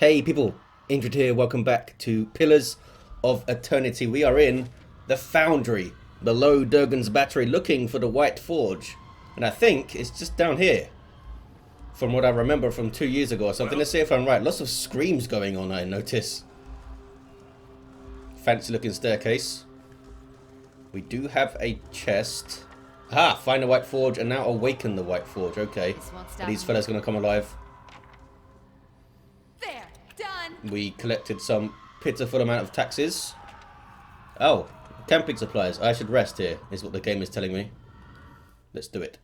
Hey people, Indrid here, welcome back to Pillars of Eternity. We are in the foundry below Durgan's battery looking for the White Forge. And I think it's just down here. From what I remember from 2 years ago or something. Let's see if I'm right. Lots of screams going on, I notice. Fancy looking staircase. We do have a chest. Ah, find the White Forge and now awaken the White Forge. Okay. Are these fellas going to come alive? There, done. We collected some pitiful amount of taxes. Oh, camping supplies. I should rest here, is what the game is telling me. Let's do it.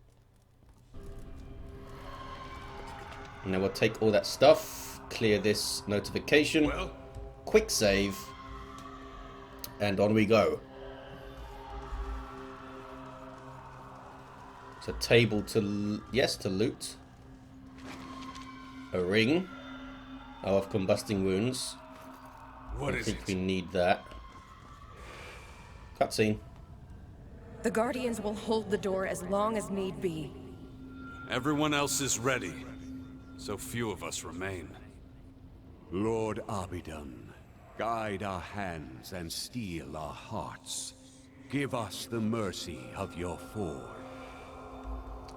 Now we'll take all that stuff, clear this notification, quick save, and on we go. It's a table to, yes, to loot. A ring. Oh, of combusting wounds. What I is think it? we need that. Cutscene. The Guardians will hold the door as long as need be. Everyone else is ready. So few of us remain. Lord Abidon, guide our hands and steel our hearts. Give us the mercy of your forge.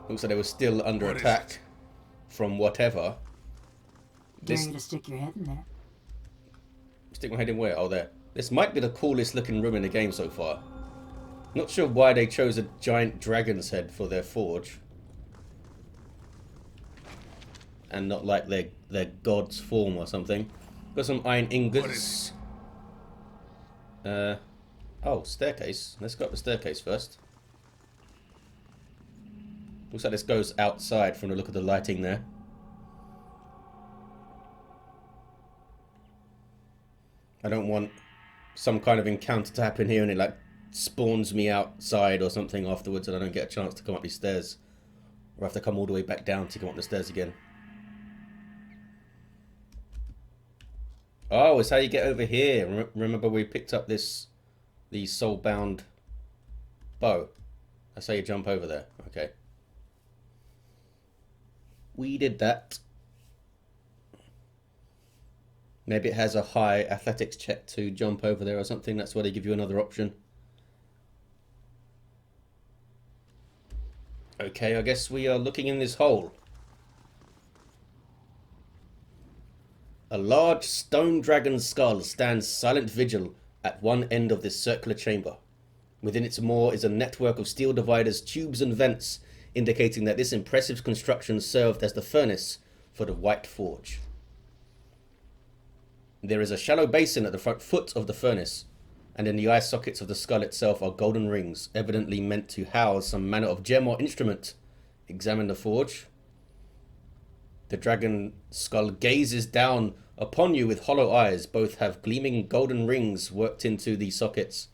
Looks like they were still under What is attack from whatever. Dare you to stick your head in there? Stick my head in where? Oh, there. This might be the coolest looking room in the game so far. Not sure why they chose a giant dragon's head for their forge. And not like their god's form or something. Got some iron ingots. Oh, staircase. Let's go up the staircase first. Looks like this goes outside from the look of the lighting there. I don't want some kind of encounter to happen here and it like spawns me outside or something afterwards and I don't get a chance to come up these stairs. Or I have to come all the way back down to come up the stairs again. Oh, it's how you get over here. Remember we picked up the soul-bound bow. That's how you jump over there. Okay. We did that. Maybe it has a high athletics check to jump over there or something. That's why they give you another option. Okay, I guess we are looking in this hole. A large stone dragon's skull stands silent vigil at one end of this circular chamber. Within its maw is a network of steel dividers, tubes and vents, indicating that this impressive construction served as the furnace for the White Forge. There is a shallow basin at the front foot of the furnace, and in the eye sockets of the skull itself are golden rings, evidently meant to house some manner of gem or instrument. Examine the forge. The dragon skull gazes down upon you with hollow eyes. Both have gleaming golden rings worked into the sockets,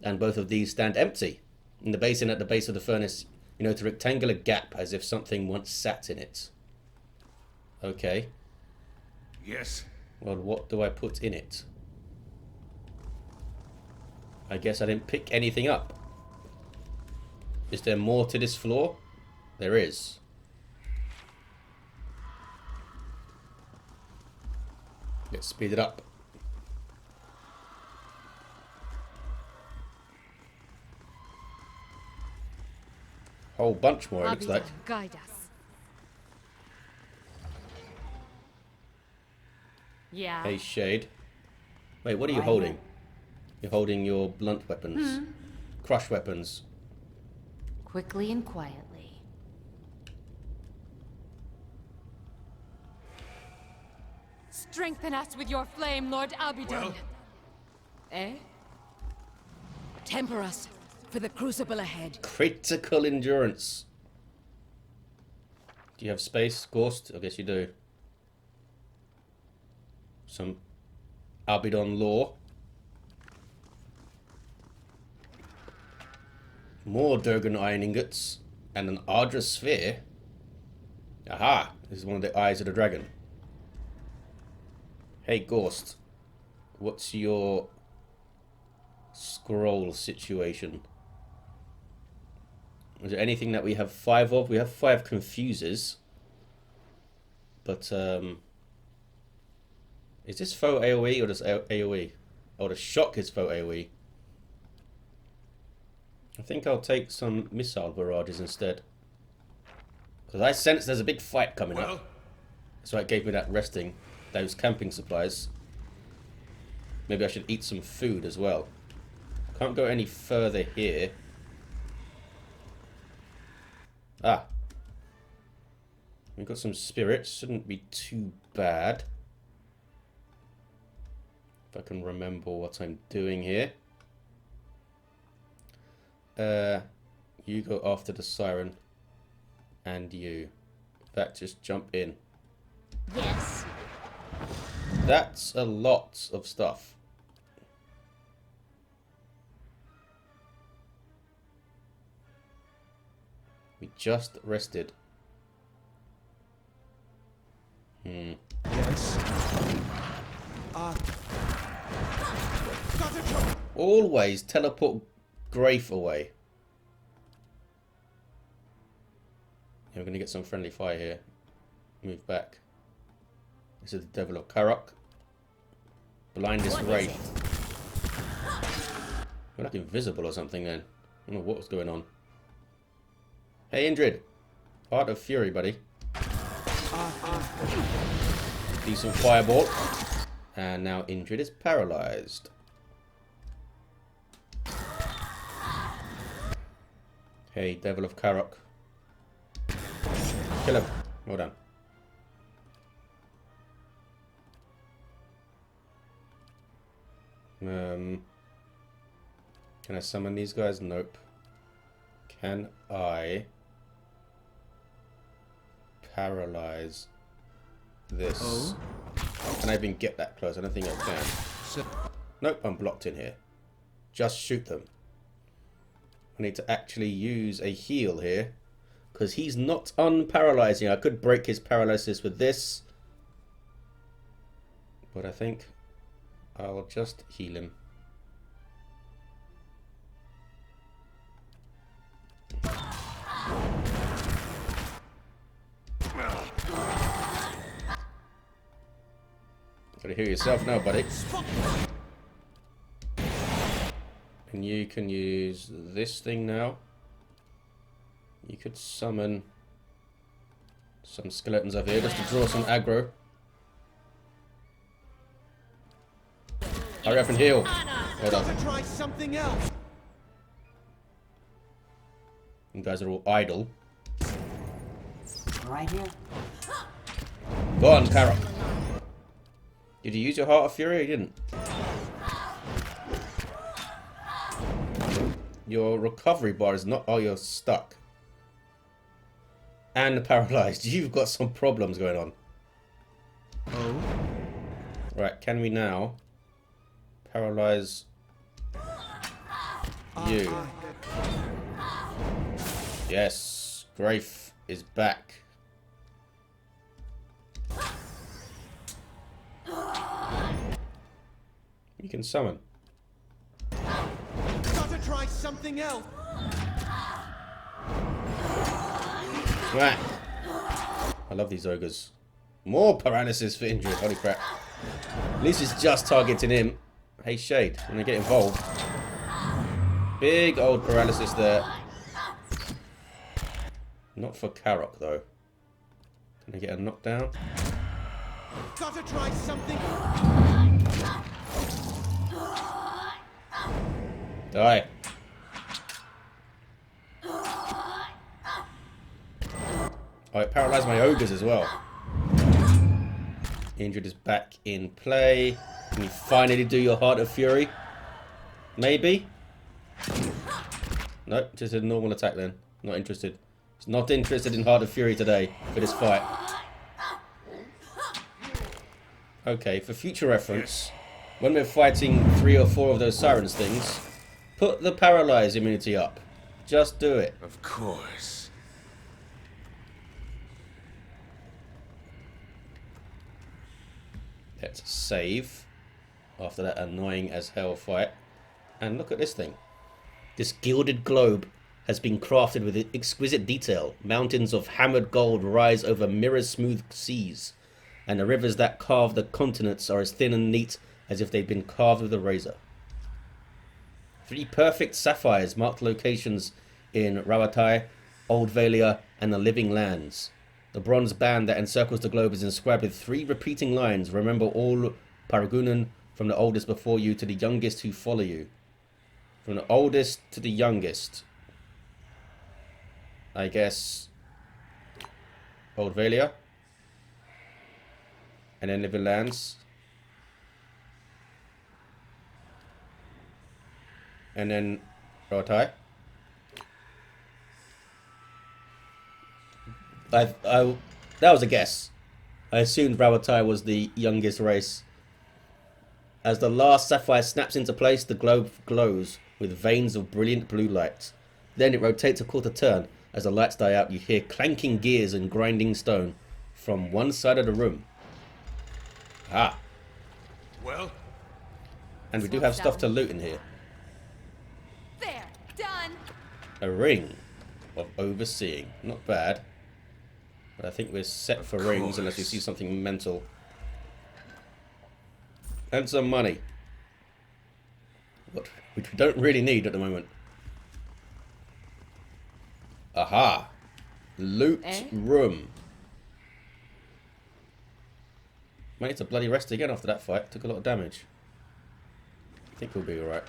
and both of these stand empty. In the basin at the base of the furnace, you note a rectangular gap as if something once sat in it. Okay. Yes. Well, what do I put in it? I guess I didn't pick anything up. Is there more to this floor? There is. Let's speed it up. Whole bunch more, it looks like. Guide us. Yeah. Hey, Shade. Wait, what are you Right holding? here. You're holding your blunt weapons. Crush weapons. Quickly and quietly. Strengthen us with your flame, Lord Abidon. Well? Eh? Temper us for the crucible ahead. Critical endurance. Do you have space, Ghost? I guess you do. Some Abidon lore. More Durgan iron ingots. And an Ardra sphere. Aha! This is one of the eyes of the dragon. Hey, Ghost. What's your scroll situation? Is there anything that we have 5 of? We have 5 confuses. But, Is this faux AoE or just AoE? Oh, the shock is faux AoE. I think I'll take some missile barrages instead. Because I sense there's a big fight coming up. So it gave me that resting, those camping supplies. Maybe I should eat some food as well. Can't go any further here. Ah. We've got some spirits. Shouldn't be too bad. If I can remember what I'm doing here. You go after the siren. And you. In fact, just jump in. Yes. That's a lot of stuff. We just rested. Yes. Always teleport Grafe away. Yeah, we're going to get some friendly fire here. Move back. This is the Devil of Karok. Blind this Wraith. We're like invisible or something then. I don't know what was going on. Hey Indrid. Heart of Fury, buddy. Decent fireball. And now Indrid is paralyzed. Hey, Devil of Karok. Kill him. Well done. Can I summon these guys? Nope. Can I paralyze this? Oh. Can I even get that close? I don't think I can. Nope, I'm blocked in here. Just shoot them. I need to actually use a heal here. Because he's not unparalyzing. I could break his paralysis with this. But I think I'll just heal him. Gotta heal yourself now, buddy. And you can use this thing now. You could summon some skeletons up here just to draw some aggro. Hurry up and heal. Hold on. Try something else. You guys are all idle. Right here. Go on, Karok. Did you use your Heart of Fury or you didn't? Your recovery bar is not... Oh, you're stuck. And paralyzed. You've got some problems going on. Oh. Right, can we now paralyze you? Yes, Grafe is back. You can summon. Gotta try something else. Right. I love these ogres. More paralysis for Indrid. Holy crap. At least it's just targeting him. Hey, Shade, when they get involved. Big old paralysis there. Not for Karok, though. Can I get a knockdown? Gotta try something. Die. Oh, it paralyzed my ogres as well. Indrid is back in play. Can you finally do your Heart of Fury? Maybe? Nope, just a normal attack then. Not interested. He's not interested in Heart of Fury today for this fight. Okay, for future reference, when we're fighting 3 or 4 of those sirens things, put the paralyze immunity up. Just do it. Of course. Let's save after that annoying as hell fight. And look at this thing. This gilded globe has been crafted with exquisite detail. Mountains of hammered gold rise over mirror-smooth seas. and the rivers that carve the continents are as thin and neat as if they'd been carved with a razor. 3 perfect sapphires marked locations in Rawatai, Old Valia, and the Living Lands. The bronze band that encircles the globe is inscribed with 3 repeating lines. Remember all Paragunan, from the oldest before you to the youngest who follow you. From the oldest to the youngest. I guess Old Valia. And then Living Lands. And then Rawatai. That was a guess. I assumed Rawatai was the youngest race. As the last sapphire snaps into place, the globe glows with veins of brilliant blue light. Then it rotates a quarter turn. As the lights die out, you hear clanking gears and grinding stone from one side of the room. Ah. Well? And we do have stuff to loot in here. There, done. A ring of overseeing. Not bad. But I think we're set for rings unless we see something mental. And some money. Which we don't really need at the moment. Aha. Loot room. Might need to bloody rest again after that fight. Took a lot of damage. I think we'll be alright.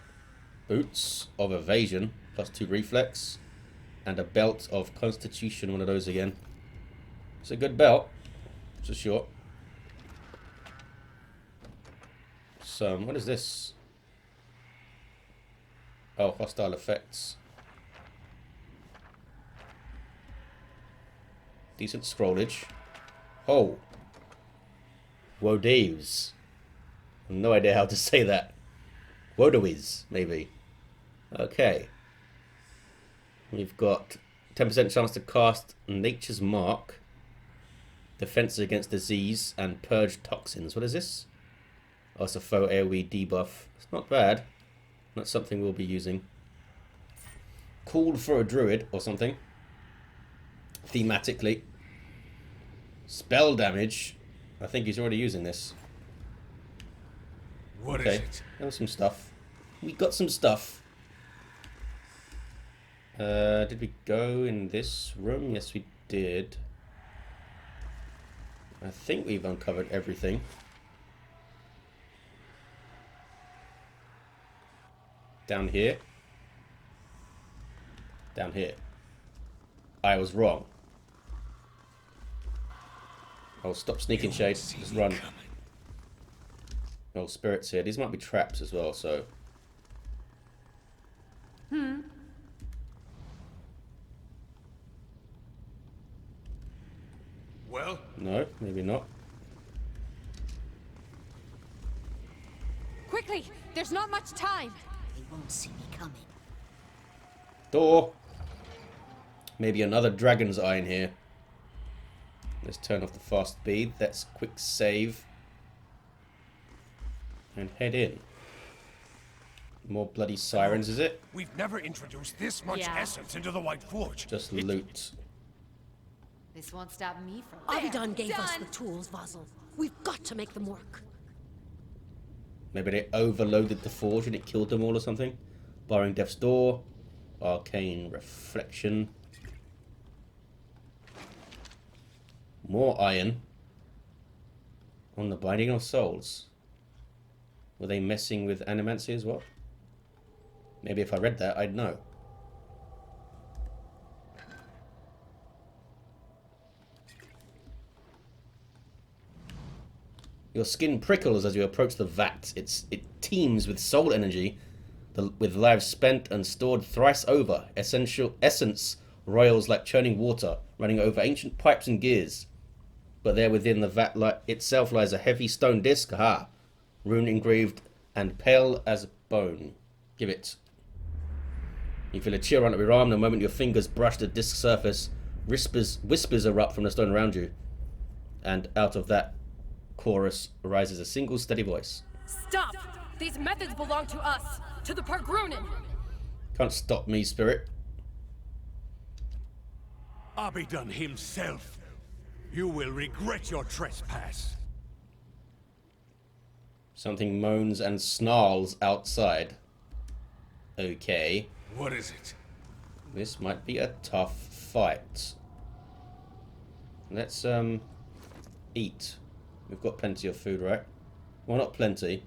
Boots of evasion. +2 reflex. And a belt of constitution. One of those again. It's a good belt. It's a short. So, what is this? Oh, hostile effects. Decent scrollage. Oh. Wodaves. No idea how to say that. Wodawiz, maybe. Okay. We've got 10% chance to cast Nature's Mark. Defense against disease and purge toxins. What is this? Oh, it's a faux AoE debuff. It's not bad. Not something we'll be using. Cool for a druid or something. Thematically. Spell damage. I think he's already using this. What okay. is it? There was some stuff. We got some stuff. Did we go in this room? Yes, we did. I think we've uncovered everything. Down here. Down here. I was wrong. Oh, stop sneaking, Shade. Just run. Oh, spirits here. These might be traps as well, so... Well? No, maybe not. Quickly! There's not much time! They won't see me coming. Door! Maybe another dragon's eye in here. Let's turn off the fast speed. Let's quick save. And head in. More bloody sirens, is it? We've never introduced this much essence into the White Forge. Just loot. This won't stop me from... Abidan gave us the tools, Vassal. We've got to make them work. Maybe they overloaded the forge and it killed them all or something. Barring Death's Door. Arcane Reflection. More iron. On the Binding of Souls. Were they messing with animancy as well? Maybe if I read that, I'd know. Your skin prickles as you approach the vat. It teems with soul energy, with lives spent and stored thrice over. Essence roils like churning water, running over ancient pipes and gears. But there within the vat itself lies a heavy stone disc, rune engraved and pale as bone. Give it. You feel a chill run up your arm the moment your fingers brush the disc surface. Whispers erupt from the stone around you. And out of that chorus arises a single steady voice. Stop! These methods belong to us, to the Pargrunin! Can't stop me, spirit. Abidan himself. You will regret your trespass. Something moans and snarls outside. Okay. What is it? This might be a tough fight. Let's eat. We've got plenty of food, right? Well, not plenty.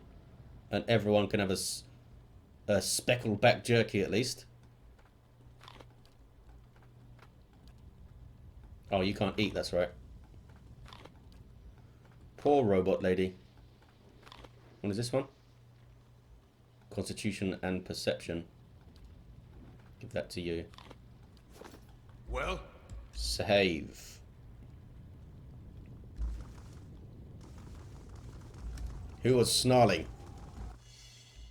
And everyone can have a speckled back jerky at least. Oh, you can't eat, that's right. Poor robot lady. What is this one? Constitution and perception. Give that to you. Well? Save. Who was snarling?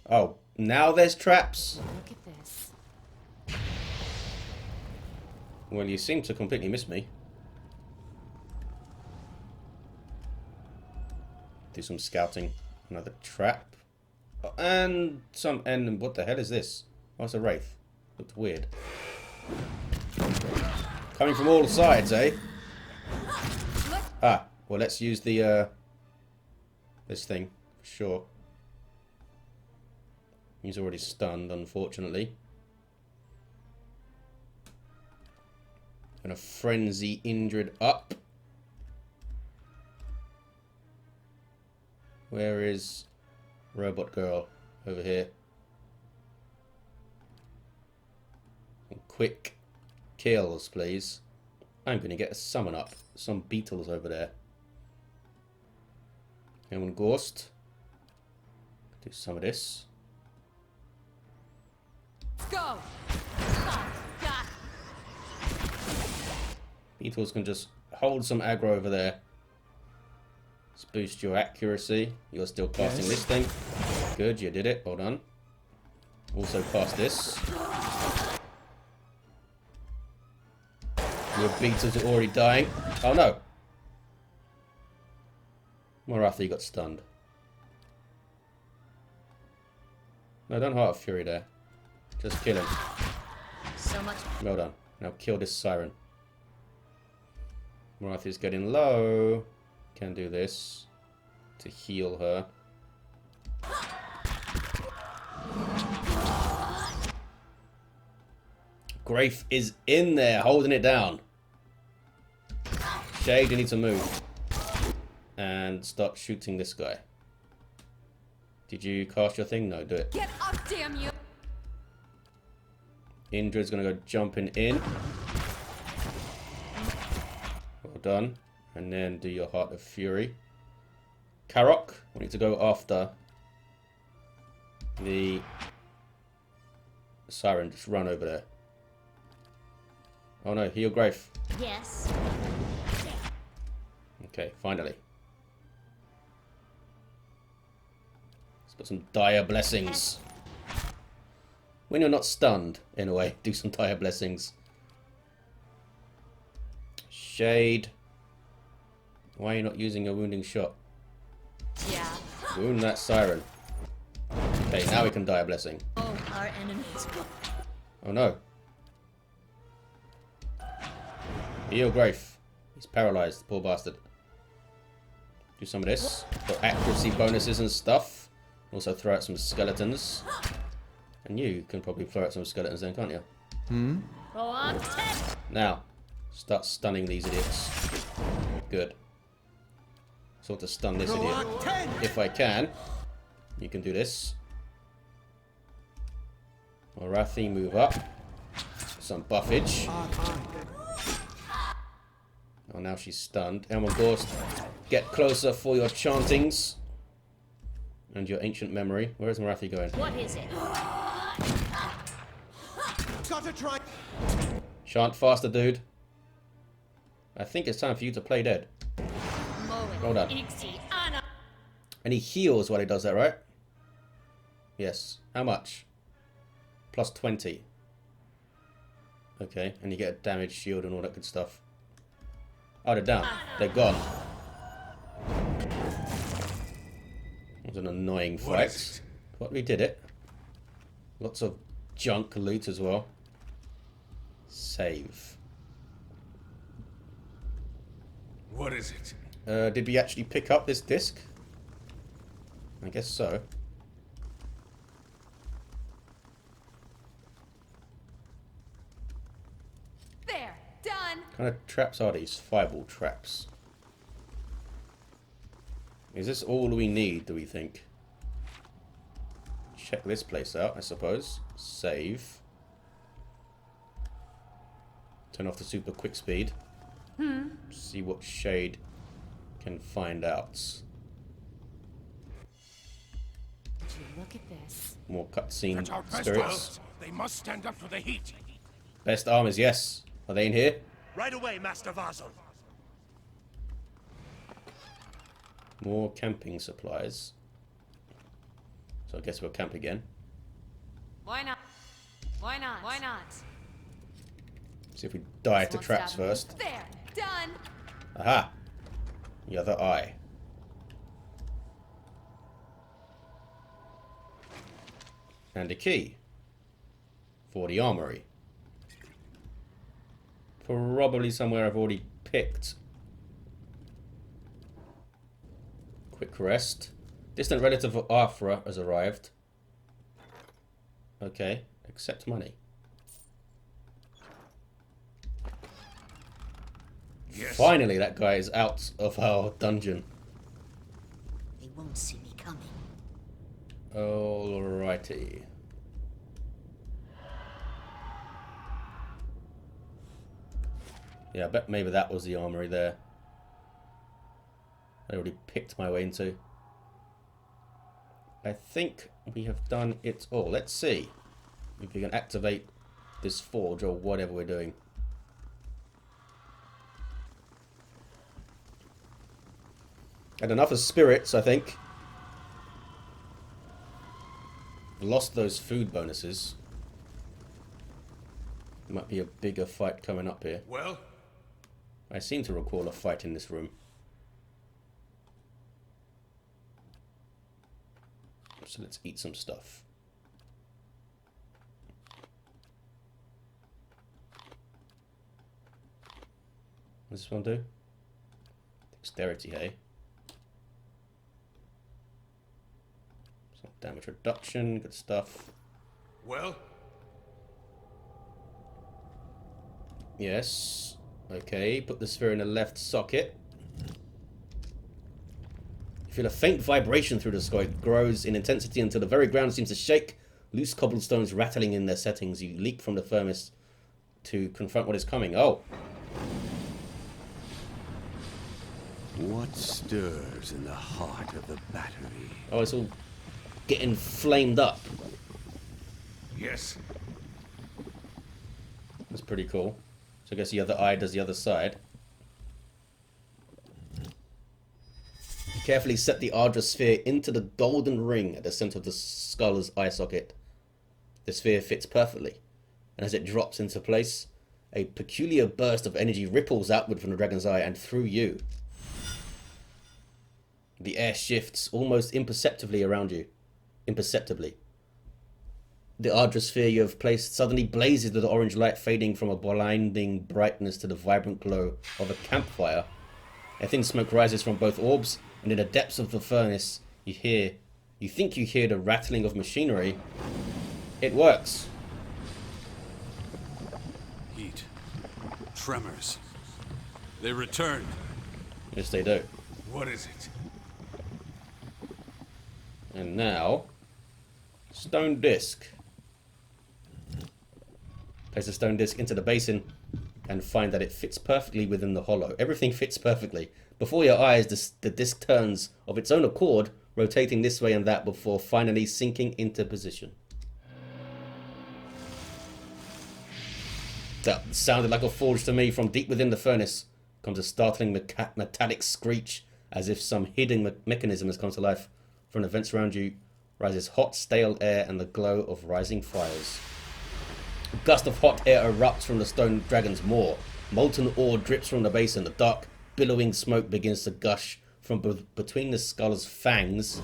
Oh, now there's traps? Look at this. Well, you seem to completely miss me. Do some scouting. Another trap. Oh, and some... And what the hell is this? Oh, it's a wraith. Looked weird. Coming from all sides, eh? Ah, well, let's use the, this thing, for sure. He's already stunned, unfortunately. Gonna frenzy Indrid up. Where is Robot Girl? Over here. Quick kills, please. I'm gonna get a summon up. Some beetles over there. Anyone ghost? Do some of this. Let's go. Beetles can just hold some aggro over there. Let's boost your accuracy. You're still casting this thing. Good, you did it. Well done. Also cast this. Your beetles are already dying. Oh no. Morathi got stunned. No, don't Heart of Fury there. Just kill him. So much. Well done. Now kill this siren. Morathi's getting low. Can do this to heal her. Grafe is in there, holding it down. Shade, you need to move. And start shooting this guy. Did you cast your thing? No, do it. Get up, damn you! Indrid's gonna go jumping in. Well done. And then do your Heart of Fury. Karok, we need to go after the siren. Just run over there. Oh no, heal Grafe. Yes. Okay, finally. Let's put some dire blessings. When you're not stunned, in a way, do some dire blessings. Shade. Why are you not using your wounding shot? Yeah. Wound that siren. Okay, now we can dire blessing. Oh, our enemies. Oh no. Heal Grafe. He's paralyzed, poor bastard. Do some of this. Got accuracy bonuses and stuff. Also throw out some skeletons. And you can probably throw out some skeletons then, can't you? Go on, Ted. Now, start stunning these idiots. Good. Sort of stun this idiot. If I can. You can do this. Morathi, move up. Some buffage. Oh, now she's stunned. Elmer Ghost, get closer for your chantings. And your ancient memory. Where is Morathi going? What is it? Gotta try. Chant faster, dude. I think it's time for you to play dead. Well done. And he heals while he does that, right? Yes. How much? Plus 20. Okay, and you get a damage shield and all that good stuff. Oh, they're down. They're gone. It was an annoying fight. But we did it. Lots of junk loot as well. Save. What is it? Did we actually pick up this disc? I guess so. There, done. What kind of traps are these? Fireball traps. Is this all we need, do we think? Check this place out, I suppose. Save. Turn off the super quick speed. See what Shade can find out. Look at this. More cutscene At our best spirits. arms, they must stand up to the heat. Best armors, yes. Are they in here? Right away, Master Vassal. More camping supplies. So I guess we'll camp again. Why not? Why not? Why not? See if we die to Won't traps stop me. first. There, done. Aha! The other eye. And a key. For the armory. Probably somewhere I've already picked. Quick rest. Distant relative of Arthra has arrived. Okay. Accept money. Yes. Finally, that guy is out of our dungeon. They won't see me coming. Alrighty. Yeah, I bet maybe that was the armory there. I already picked my way into. I think we have done it all. Let's see if we can activate this forge or whatever we're doing. Had enough of spirits, I think. Lost those food bonuses. Might be a bigger fight coming up here. Well, I seem to recall a fight in this room. So let's eat some stuff. What does this one do? Dexterity, hey? Some damage reduction, good stuff. well, Yes. Okay, put the sphere in the left socket. You feel a faint vibration through the sky. It grows in intensity until the very ground seems to shake. Loose cobblestones rattling in their settings. You leap from the furnace to confront what is coming. Oh. What stirs in the heart of the battery? Oh, it's all getting flamed up. yes. That's pretty cool. So I guess the other eye does the other side. Carefully set the Ardra sphere into the golden ring at the center of the skull's eye socket. The sphere fits perfectly, and as it drops into place, a peculiar burst of energy ripples outward from the dragon's eye and through you. The air shifts almost imperceptibly around you. Imperceptibly. The Ardra sphere you have placed suddenly blazes with the orange light, fading from a blinding brightness to the vibrant glow of a campfire. A thin smoke rises from both orbs, and in the depths of the furnace, you think you hear the rattling of machinery. It works. Heat. Tremors. They returned. Yes, they do. What is it? And now, stone disc. Place the stone disc into the basin and find that it fits perfectly within the hollow. Everything fits perfectly. Before your eyes, the disc turns of its own accord, rotating this way and that before finally sinking into position. That sounded like a forge to me. From deep within the furnace comes a startling metallic screech, as if some hidden mechanism has come to life. From the vents around you rises hot, stale air and the glow of rising fires. A gust of hot air erupts from the stone dragon's maw. Molten ore drips from the basin. The dark, billowing smoke begins to gush from between the skull's fangs.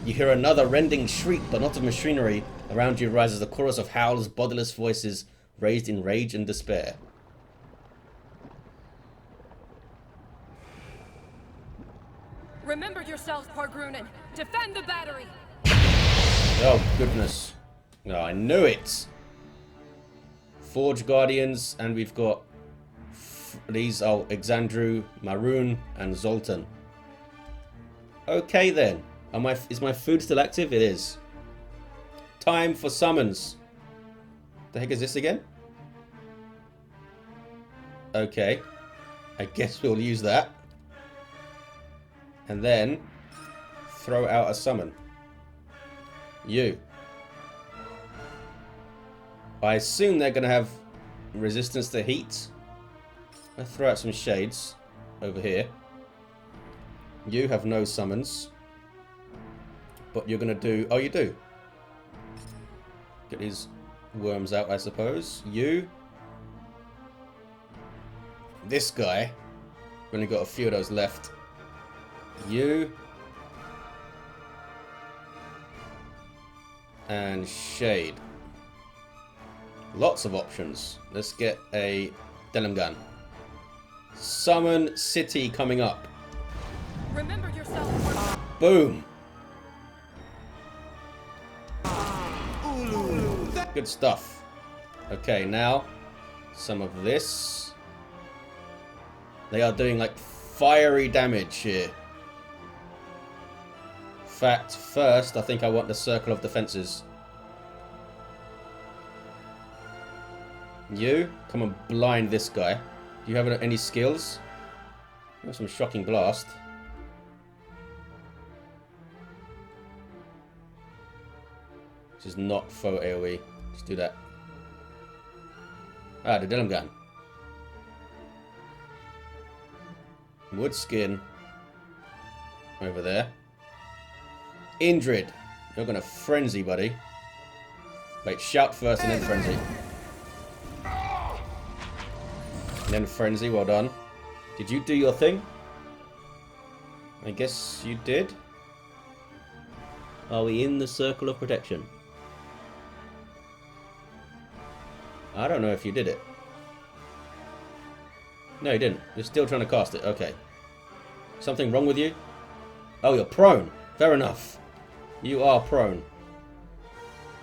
You hear another rending shriek, but not of machinery. Around you rises a chorus of howls, bodiless voices, raised in rage and despair. Remember yourselves, Pargrunen. Defend the battery! Oh, goodness. Oh, I knew it. Forge Guardians, and we've got these are Exandru, Maroon, and Zoltan. Okay then. Is my food still active? It is. Time for summons. The heck is this again? Okay. I guess we'll use that. And then throw out a summon. You. I assume they're going to have resistance to heat. I throw out some shades over here. You have no summons. But you're going to do... Oh, you do. Get these worms out, I suppose. You. This guy. We've only got a few of those left. You. And Shade. Lots of options. Let's get a denim gun. Summon City coming up. Remember yourself. Boom. Good stuff. Okay, now some of this. They are doing like fiery damage here. In fact, first I think I want the circle of defenses. You come and blind this guy. Do you have any skills? You have some shocking blast. This is not faux AoE. Let's do that. Ah, the denim gun. Wood skin. Over there. Indrid. You're gonna frenzy, buddy. Wait, shout first and then frenzy. And then frenzy, well done. Did you do your thing? I guess you did. Are we in the circle of protection? I don't know if you did it. No, you didn't. You're still trying to cast it. Okay. Something wrong with you? Oh, you're prone. Fair enough. You are prone.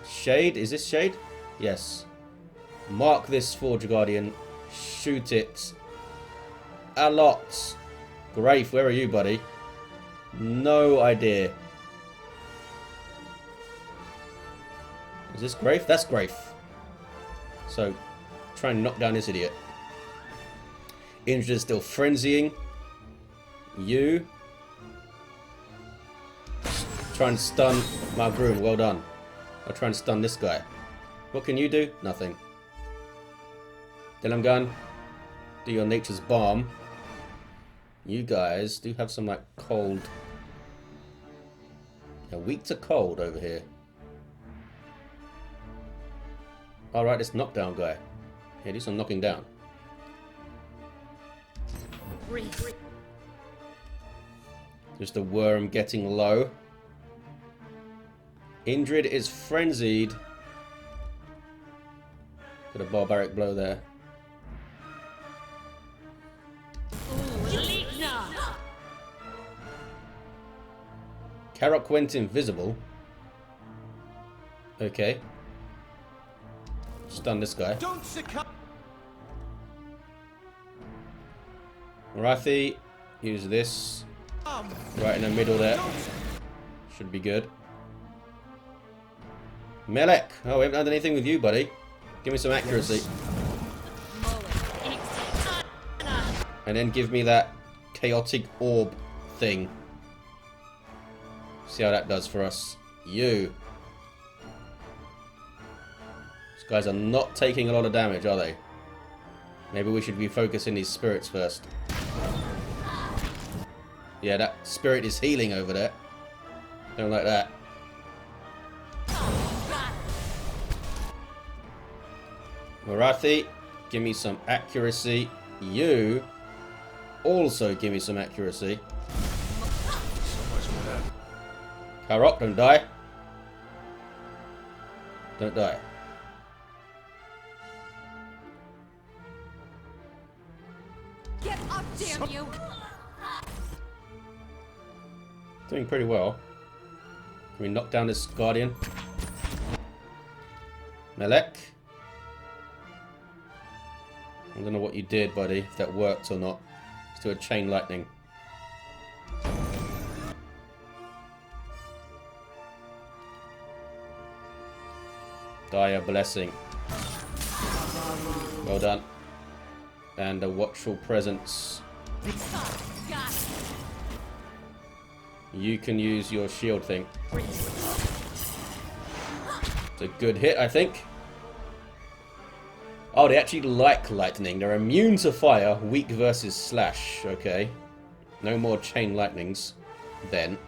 Shade? Is this Shade? Yes. Mark this Forge Guardian. Shoot it. A lot. Grafe, where are you, buddy? No idea. Is this Grafe? That's Grafe. So, try and knock down this idiot. Indrid is still frenzying. You. Try and stun my groom. Well done. I'll try and stun this guy. What can you do? Nothing. Denim gun. Do your nature's bomb. You guys do have some like cold. Yeah, weak to cold over here. Alright, this knockdown guy. Yeah, do some knocking down. Just a worm getting low. Indrid is frenzied. Got a barbaric blow there. Karok went invisible. Okay. Stun this guy. Don't succumb. Marathi, use this. Right in the middle there. Should be good. Melek. Oh, we haven't done anything with you, buddy. Give me some accuracy. And then give me that chaotic orb thing. See how that does for us. You. These guys are not taking a lot of damage, are they? Maybe we should be focusing these spirits first. Yeah, that spirit is healing over there. Don't like that. Marathi, give me some accuracy. You also give me some accuracy. Karok, don't die. Don't die. Get up, damn you! Doing pretty well. we knock down this guardian? Melek? I don't know what you did, buddy, if that worked or not. Let's do a chain lightning. Dire blessing. Well done. And a watchful presence. You can use your shield thing. It's a good hit, I think. Oh, they actually like lightning. They're immune to fire. Weak versus slash. Okay. No more chain lightnings. Then.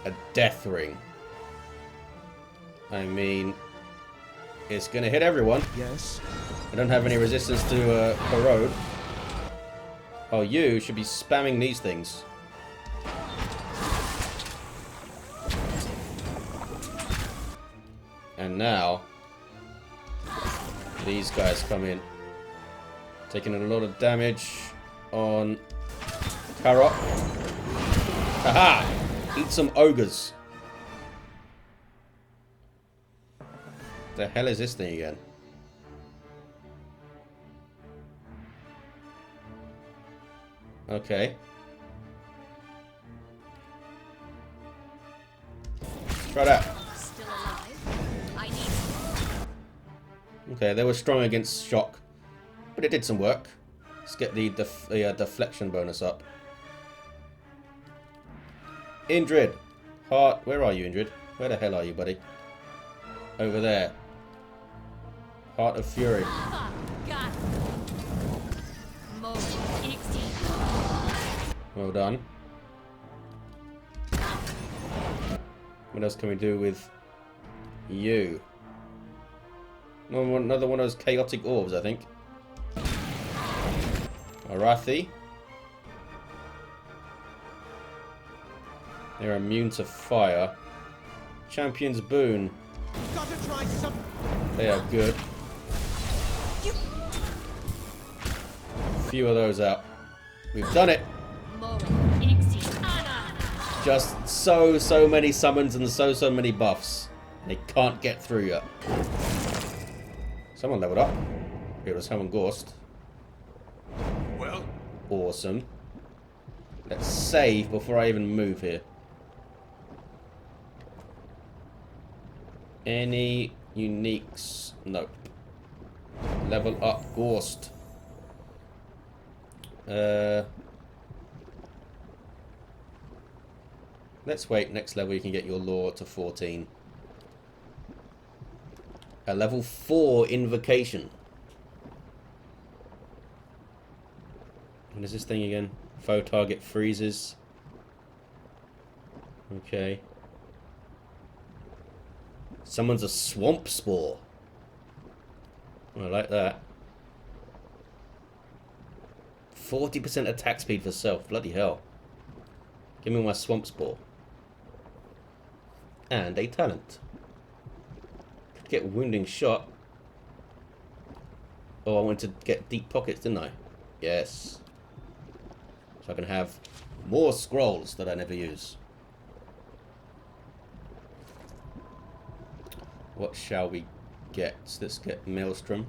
A death ring. I mean, it's gonna hit everyone. Yes. I don't have any resistance to corrode. Oh, you should be spamming these things. And now, these guys come in. Taking a lot of damage on Karok. Haha! Eat some ogres. The hell is this thing again? Okay. Try that. Still alive? I need. Okay, they were strong against shock, but it did some work. Let's get the deflection bonus up. Indrid, heart. Where are you, Indrid? Where the hell are you, buddy? Over there. Heart of Fury. Well done. What else can we do with you? Another one of those chaotic orbs, I think. Arathi. They're immune to fire. Champion's Boon. Gotta try some. They are good. Few of those out. We've done it. Just so many summons and so many buffs. They can't get through yet. Someone leveled up. It was Helm and Gorst. Well, Awesome. Let's save before I even move here. Any uniques? Nope. Level up Gorst. Let's wait. Next level you can get your lore to 14. A level 4 invocation. What is this thing again? Foe target freezes. Okay. Summons a swamp spore. I like that. 40% attack speed for self. Bloody hell. Give me my swamp spore. And a talent. Could get wounding shot. Oh, I wanted to get deep pockets, didn't I? Yes. So I can have more scrolls that I never use. What shall we get? Let's get Maelstrom.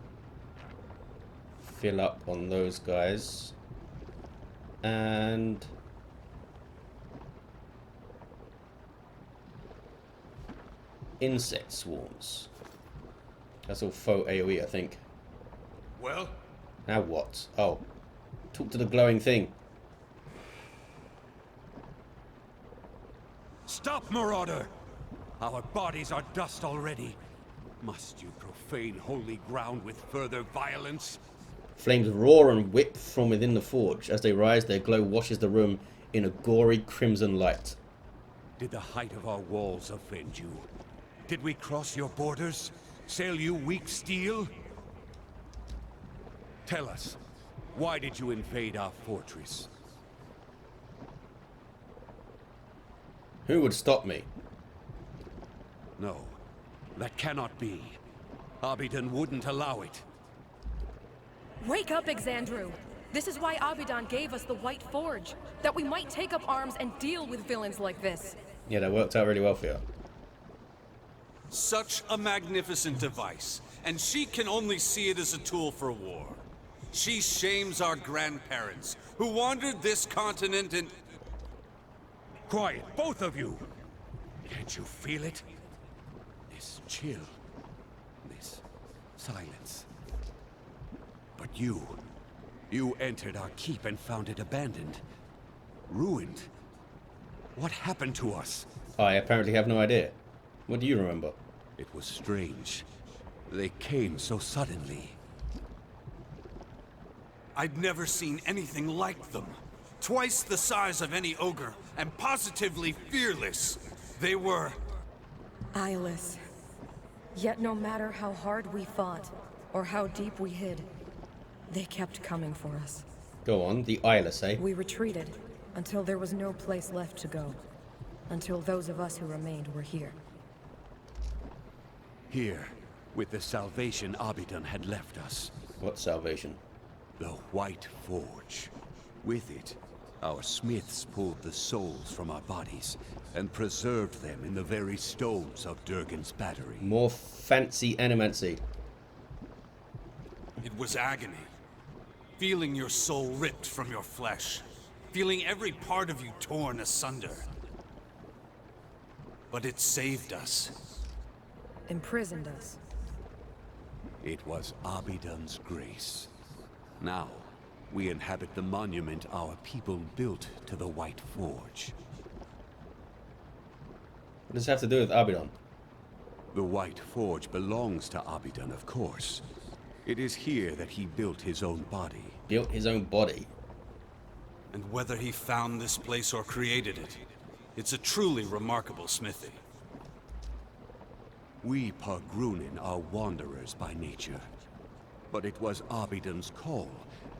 Fill up on those guys. And insect swarms. That's all faux AoE, I think. well, Now what? Oh. Talk to the glowing thing. Stop, Marauder! Our bodies are dust already. Must you profane holy ground with further violence? Flames roar and whip from within the forge. As they rise, their glow washes the room in a gory crimson light. Did the height of our walls offend you? Did we cross your borders? Sail you weak steel? Tell us, why did you invade our fortress? Who would stop me? No, that cannot be. Abidon wouldn't allow it. Wake up, Exandru! This is why Abidan gave us the White Forge, that we might take up arms and deal with villains like this. Yeah, that worked out really well for you. Such a magnificent device, and she can only see it as a tool for war. She shames our grandparents, who wandered this continent and... Quiet, both of you! Can't you feel it? This chill. This silence. But you entered our keep and found it abandoned. Ruined. What happened to us? I apparently have no idea. What do you remember? It was strange. They came so suddenly. I'd never seen anything like them. Twice the size of any ogre, and positively fearless. They were... Eyeless. Yet no matter how hard we fought, or how deep we hid, they kept coming for us. Go on, the eyeless, eh? We retreated, until there was no place left to go. Until those of us who remained were here. Here, with the salvation Abidan had left us. What salvation? The White Forge. With it, our smiths pulled the souls from our bodies and preserved them in the very stones of Durgan's battery. More fancy animancy. It was agony. Feeling your soul ripped from your flesh. Feeling every part of you torn asunder. But it saved us. Imprisoned us. It was Abidan's grace. Now, we inhabit the monument our people built to the White Forge. What does it have to do with Abidan? The White Forge belongs to Abidan, of course. It is here that he built his own body. Built his own body? And whether he found this place or created it, it's a truly remarkable smithy. We Pargrunin are wanderers by nature. But it was Abidan's call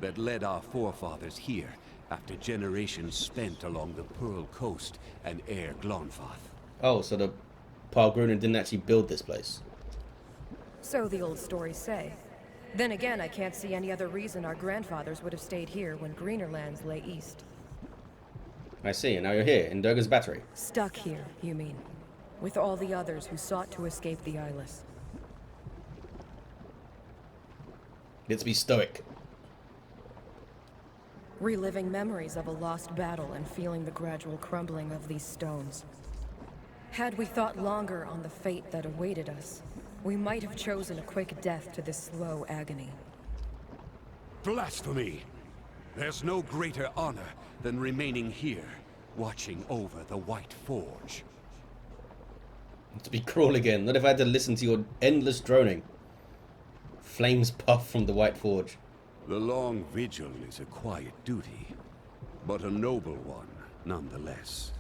that led our forefathers here after generations spent along the Pearl Coast and Air Glonfath. Oh, so the Pargrunin didn't actually build this place. So the old stories say. Then again, I can't see any other reason our grandfathers would have stayed here when greener lands lay east. I see, and now you're here, in Durgan's battery. Stuck here, you mean? With all the others who sought to escape the Eyeless. Let's be stoic. Reliving memories of a lost battle and feeling the gradual crumbling of these stones. Had we thought longer on the fate that awaited us, we might have chosen a quick death to this slow agony. Blasphemy! There's no greater honor than remaining here, watching over the White Forge. To be cruel again, not if I had to listen to your endless droning. Flames puff from the White Forge. The long vigil is a quiet duty, but a noble one nonetheless.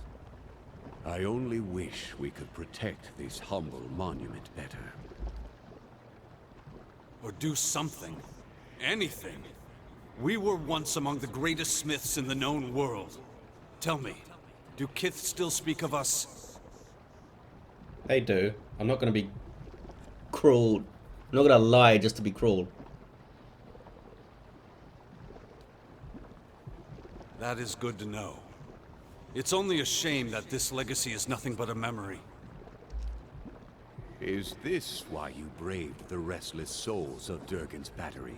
I only wish we could protect this humble monument better. Or do something. Anything. We were once among the greatest smiths in the known world. Tell me, do Kith still speak of us? They do. I'm not going to be cruel. I'm not going to lie just to be cruel. That is good to know. It's only a shame that this legacy is nothing but a memory. Is this why you braved the restless souls of Durgan's battery?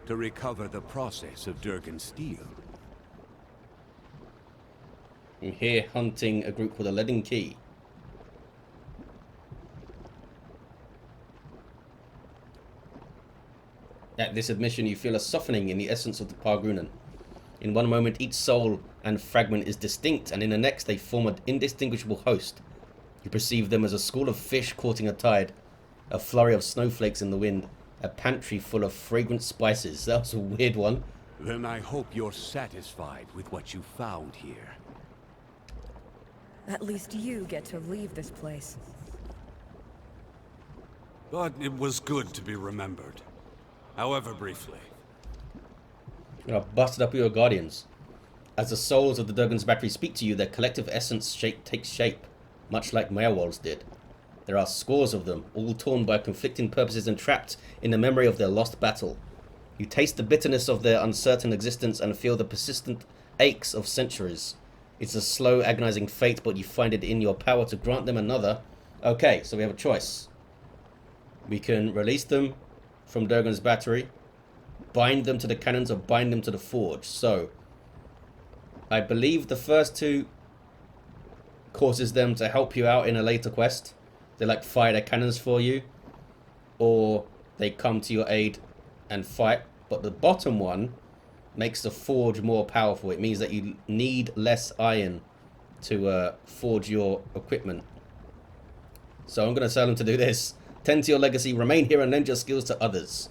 To recover the process of Durgan's steel? I'm here hunting a group called the Leaden Key. At this admission, you feel a softening in the essence of the Pargrunin. In one moment, each soul and fragment is distinct, and in the next, they form an indistinguishable host. You perceive them as a school of fish courting a tide, a flurry of snowflakes in the wind, a pantry full of fragrant spices. That was a weird one. Then I hope you're satisfied with what you found here. At least you get to leave this place. But it was good to be remembered. However briefly. You have busted up your guardians. As the souls of the Durgan's battery speak to you, their collective essence takes shape, much like Meowald's did. There are scores of them, all torn by conflicting purposes and trapped in the memory of their lost battle. You taste the bitterness of their uncertain existence and feel the persistent aches of centuries. It's a slow, agonizing fate, but you find it in your power to grant them another. Okay, so we have a choice. We can release them from Durgan's battery, bind them to the cannons, or bind them to the forge. So, I believe the first two causes them to help you out in a later quest. They like fire their cannons for you, or they come to your aid and fight. But the bottom one makes the forge more powerful. It means that you need less iron to forge your equipment. So I'm going to tell them to do this. Tend to your legacy, remain here and lend your skills to others.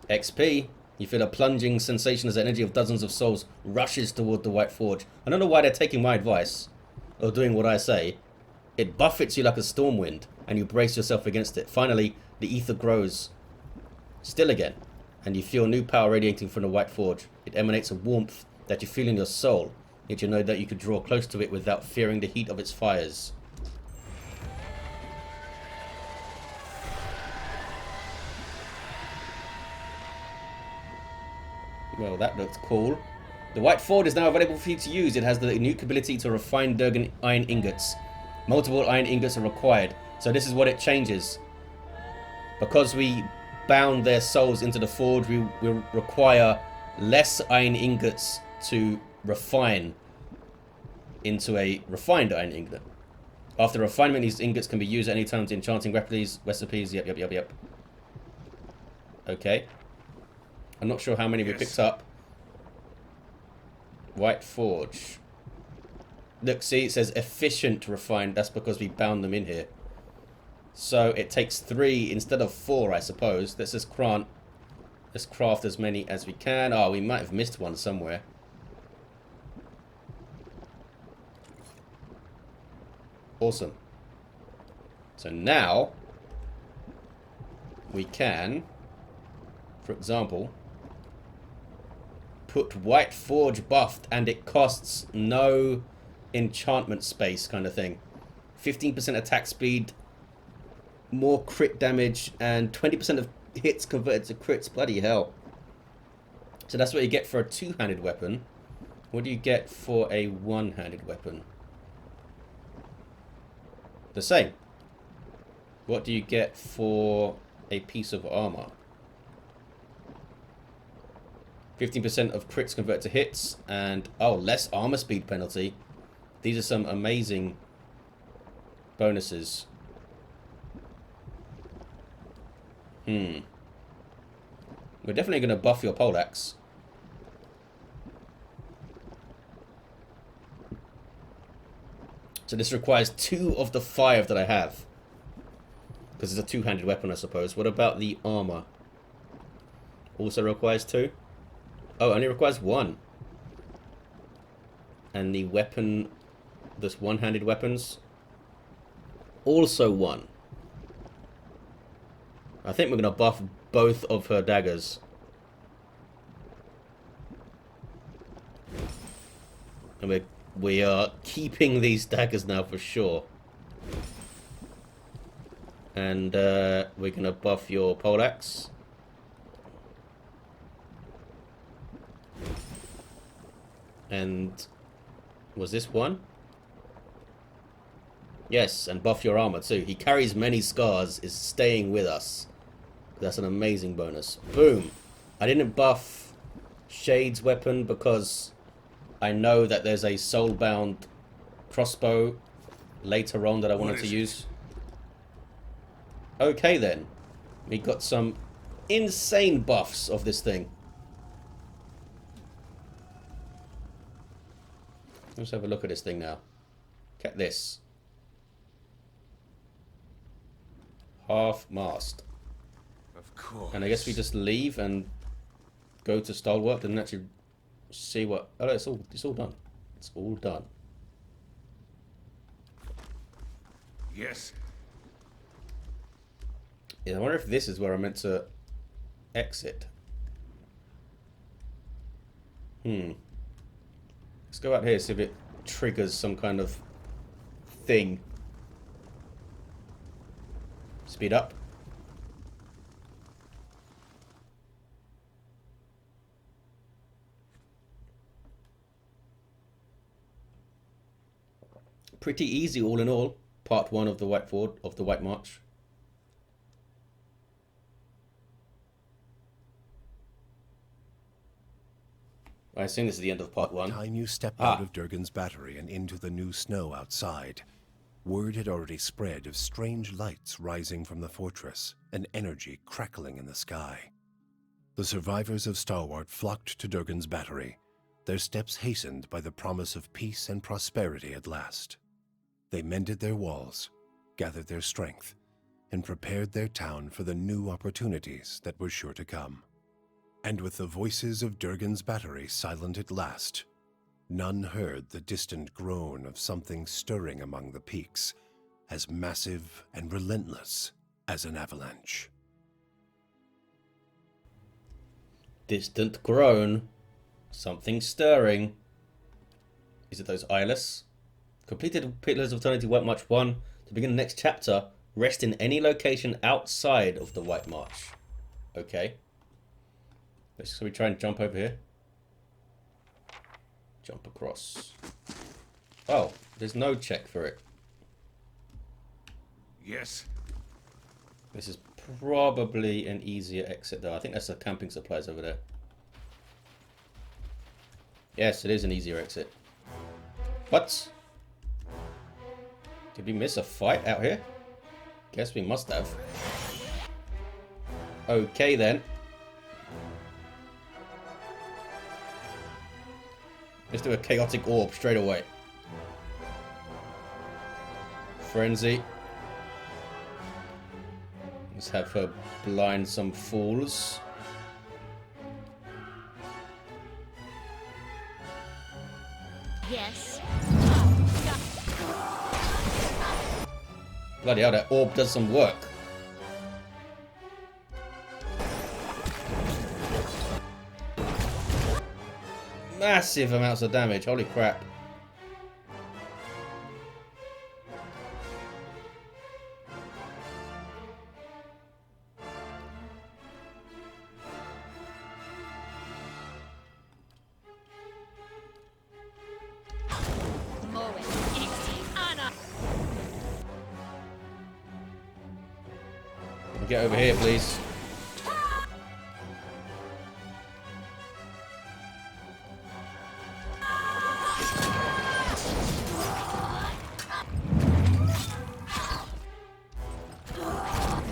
XP. You feel a plunging sensation as the energy of dozens of souls rushes toward the White Forge. I don't know why they're taking my advice or doing what I say. It buffets you like a storm wind and you brace yourself against it. Finally, the ether grows still again and you feel new power radiating from the White Forge. It emanates a warmth that you feel in your soul, yet you know that you could draw close to it without fearing the heat of its fires. Well, that looks cool. The White Forge is now available for you to use. It has the unique ability to refine Durgan iron ingots. Multiple iron ingots are required. So this is what it changes. Because we bound their souls into the forge, we will require less iron ingots to refine into a refined iron ingot. After refinement, these ingots can be used at any time to enchanting recipes. Yep. Okay. I'm not sure how many we picked up. White Forge. Look, see, it says efficient refined. That's because we bound them in here. So it takes 3 instead of 4, I suppose. Let's just craft as many as we can. Oh, we might have missed one somewhere. Awesome. So now we can, for example, put White Forge buffed and it costs no enchantment space kind of thing. 15% attack speed, more crit damage, and 20% of hits converted to crits. Bloody hell. So that's what you get for a two-handed weapon. What do you get for a one-handed weapon? The same. What do you get for a piece of armor? 15% of crits convert to hits, and oh, less armor speed penalty. These are some amazing bonuses. We're definitely going to buff your poleaxe. So this requires 2 of the 5 that I have. Because it's a two-handed weapon, I suppose. What about the armor? Also requires 2? Oh, only requires 1. And the weapon, this one-handed weapons, also 1. I think we're going to buff both of her daggers. And we are keeping these daggers now for sure. And we're going to buff your poleaxe. And was this one? Yes, and buff your armor too. He carries many scars, is staying with us. That's an amazing bonus. Boom. I didn't buff Shade's weapon because I know that there's a soulbound crossbow later on that I wanted to use. Okay then. We got some insane buffs of this thing. Let's have a look at this thing now. Look at this. Half mast. Of course. And I guess we just leave and go to Stalwart and actually see what... Oh, it's all done. It's all done. Yes. Yeah, I wonder if this is where I'm meant to exit. Let's go out here, see if it triggers some kind of thing. Speed up. Pretty easy all in all. Part 1 of the White March. I assume this is the end of part 1. By the time you stepped out of Durgan's battery and into the new snow outside, word had already spread of strange lights rising from the fortress and energy crackling in the sky. The survivors of Stalwart flocked to Durgan's battery, their steps hastened by the promise of peace and prosperity at last. They mended their walls, gathered their strength, and prepared their town for the new opportunities that were sure to come. And with the voices of Durgan's battery silent at last, none heard the distant groan of something stirring among the peaks, as massive and relentless as an avalanche. Distant groan. Something stirring. Is it those eyeless? Completed Pillars of Eternity White March 1. To begin the next chapter, rest in any location outside of the White March. Okay. Shall we try and jump over here? Jump across. Oh, there's no check for it. Yes. This is probably an easier exit though. I think that's the camping supplies over there. Yes, it is an easier exit. What? Did we miss a fight out here? Guess we must have. Okay then. Let's do a chaotic orb straight away. Frenzy. Let's have her blind some fools. Yes. Bloody hell, that orb does some work. Massive amounts of damage, holy crap. Get over here, please.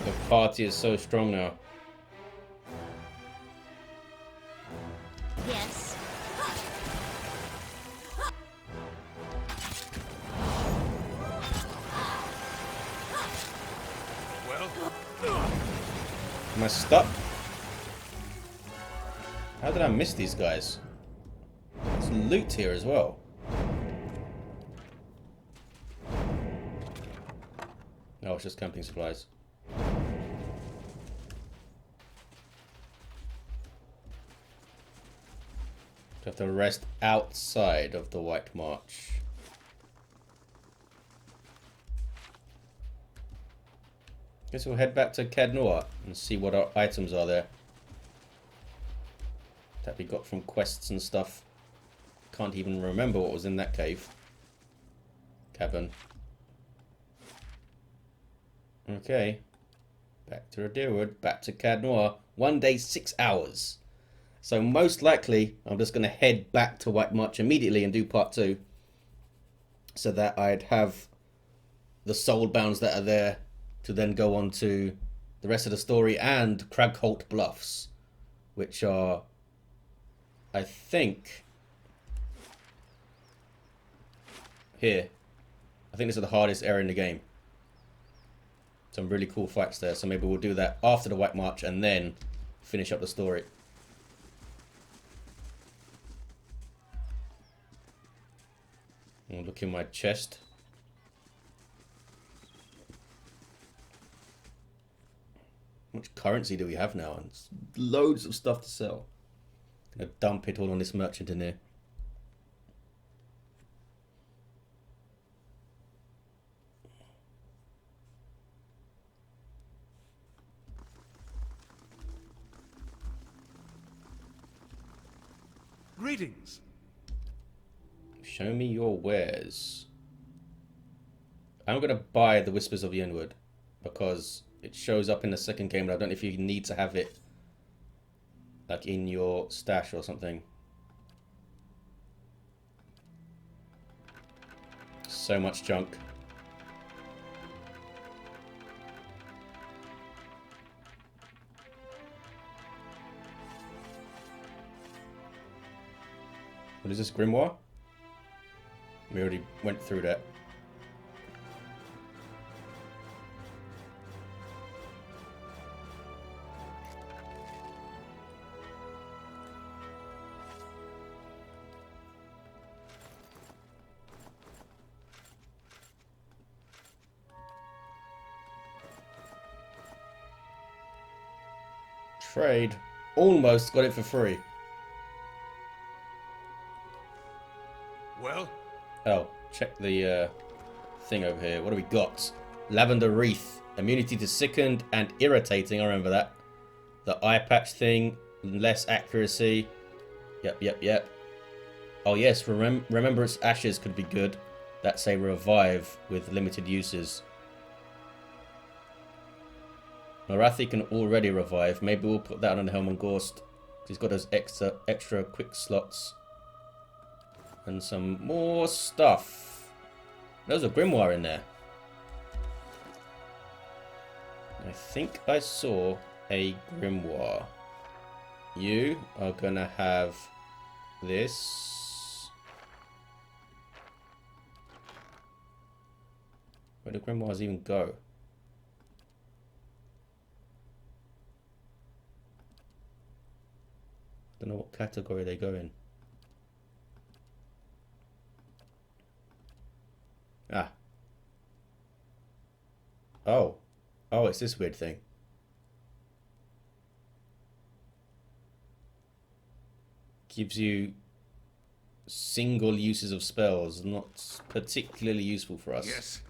The party is so strong now. Yes. Am I stuck? How did I miss these guys? There's loot here as well. Oh, it's just camping supplies. Have to rest outside of the White March. Guess we'll head back to Cadnoir and see what our items are there that we got from quests and stuff. Can't even remember what was in that cave. Cavern. Okay. Back to Radirwood, back to Cadnoir. 1 day, 6 hours. So most likely, I'm just going to head back to White March immediately and do part 2. So that I'd have the soulbounds that are there to then go on to the rest of the story and Cragholt Bluffs, which are, I think, here. I think this is the hardest area in the game. Some really cool fights there, so maybe we'll do that after the White March and then finish up the story. I'll look in my chest. How much currency do we have now? And loads of stuff to sell. Gonna dump it all on this merchant in here. Greetings. Show me your wares. I'm going to buy the Whispers of the Endwood because it shows up in the second game, but I don't know if you need to have it like in your stash or something. So much junk. What is this, Grimoire? We already went through that. Trade. Almost got it for free. Well? Oh, check the thing over here. What do we got? Lavender Wreath. Immunity to sickened and irritating. I remember that. The eye patch thing. Less accuracy. Yep. Oh yes, Remembrance Ashes could be good. That's a revive with limited uses. Marathi can already revive. Maybe we'll put that on Helman Gorst. He's got those extra quick slots. And some more stuff. There's a Grimoire in there. I think I saw a Grimoire. You are gonna have this. Where do Grimoires even go? I don't know what category they go in. Ah. Oh, it's this weird thing. Gives you single uses of spells, not particularly useful for us. Yes.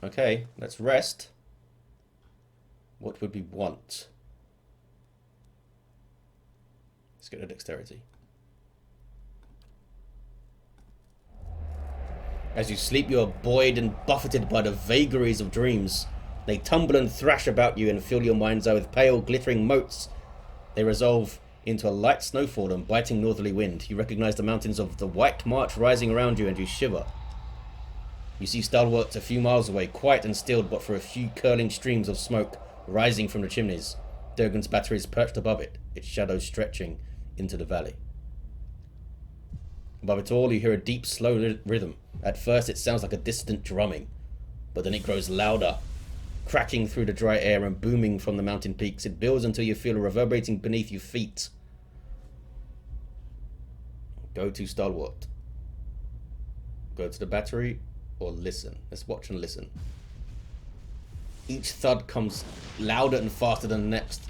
Okay, let's rest. What would we want? Let's get a dexterity. As you sleep, you are buoyed and buffeted by the vagaries of dreams. They tumble and thrash about you and fill your mind's eye with pale, glittering motes. They resolve into a light snowfall and biting northerly wind. You recognize the mountains of the White March rising around you and you shiver. You see stalwarts a few miles away, quiet and stilled but for a few curling streams of smoke rising from the chimneys. Durgan's battery is perched above it, its shadow stretching into the valley. Above it all, you hear a deep, slow rhythm. At first, it sounds like a distant drumming, but then it grows louder, cracking through the dry air and booming from the mountain peaks. It builds until you feel it reverberating beneath your feet. Go to stalwart. Go to the battery, or listen. Let's watch and listen. Each thud comes louder and faster than the next.